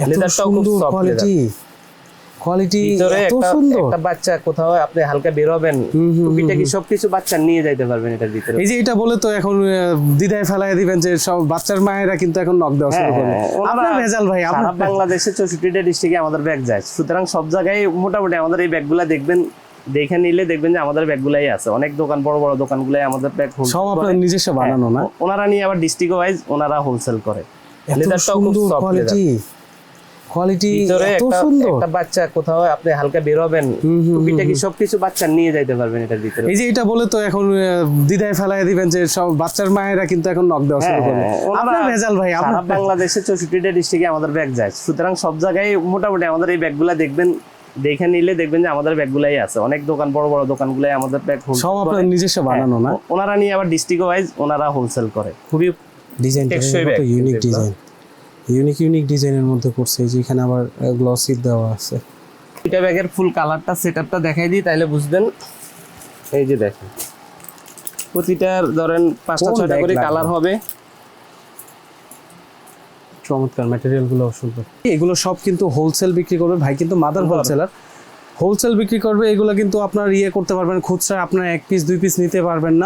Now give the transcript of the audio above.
লেদারটাও খুব soft quality quality ভিতরে এত সুন্দর। একটা বাচ্চা কোথাও আপনি হালকা বের হবেন, টুপিটা কি সবকিছু বাচ্চা নিয়ে যাইতে পারবেন এটার ভিতরে। এই যে এটা বলে তো এখন দ্বিধায় ফেলায় দিবেন যে সব বাচ্চার মায়েরা কিন্তু এখন নক দেওয়া শুরু করবে। আপনার ভেজাল ভাই, সারা আপনার বাংলাদেশে 64টা ডিস্ট্রিক্টে আমাদের ব্যাগ যায়, সুতরাং সব জায়গায় মোটামুটি আমাদের এই ব্যাগগুলা দেখবেন, দেখে নিলে দেখবেন যে আমাদের ব্যাগগুলাই আছে। অনেক দোকান, বড় বড় দোকানগুলাই আমাদের ব্যাগ সব আপনার নিজস্ব বানানো না? ওনারা নিয়ে আবার ডিস্ট্রিক্ট ওয়াইজ ওনারা হোলসেল করে। এত লেদারটাও খুব সুন্দর সফট কোয়ালিটি কোয়ালিটি ভিতরে এত সুন্দর। একটা বাচ্চা কোথাও আপনি হালকা বের হবেন, টুপিটা কি সবকিছু বাচ্চা নিয়ে যাইতে পারবেন এটার ভিতরে। এই যে এটা বলে তো এখন দ্বিধায় ফেলায় দিবেন যে সব বাচ্চার মায়েরা কিন্তু এখন নক দেওয়া শুরু করবে। আপনার ভেজাল ভাই, সারা আপনার বাংলাদেশে 64টা ডিস্ট্রিক্টে আমাদের ব্যাগ যায়, সুতরাং সব জায়গায় মোটামুটি আমাদের এই ব্যাগগুলা দেখবেন, দেখে নিলে দেখবেন যে আমাদের ব্যাগগুলাই আছে। অনেক দোকান, বড় বড় দোকানগুলাই আমাদের ব্যাগ সব আপনার নিজস্ব বানানো না? ওনারা নিয়ে আবার ডিস্ট্রিক্ট ওয়াইজ ওনারা হোলসেল করে। খুবই ডিজাইনটা টেকসই ব্যাগ, ইউনিক ডিজাইন, ইউনিক ডিজাইনের মধ্যে করছে। এই যে এখানে আবার গ্লসি দেওয়া আছে। এটা ব্যাগের ফুল কালারটা, সেটআপটা দেখাই দিই তাহলে বুঝবেন। এই যে দেখেন, প্রতিটার ধরেন 5টা-6টা করে কালার হবে। চমৎকার, ম্যাটেরিয়াল গুলো সুন্দর। এগুলো সব কিন্তু হোলসেল বিক্রি করবে ভাই, কিন্তু মাদার হোলসেলার, হোলসেল বিক্রি করবে। এগুলো কিন্তু আপনার করতে পারবেন, খুচরা আপনার 1 পিস 2 পিস নিতে পারবেন না।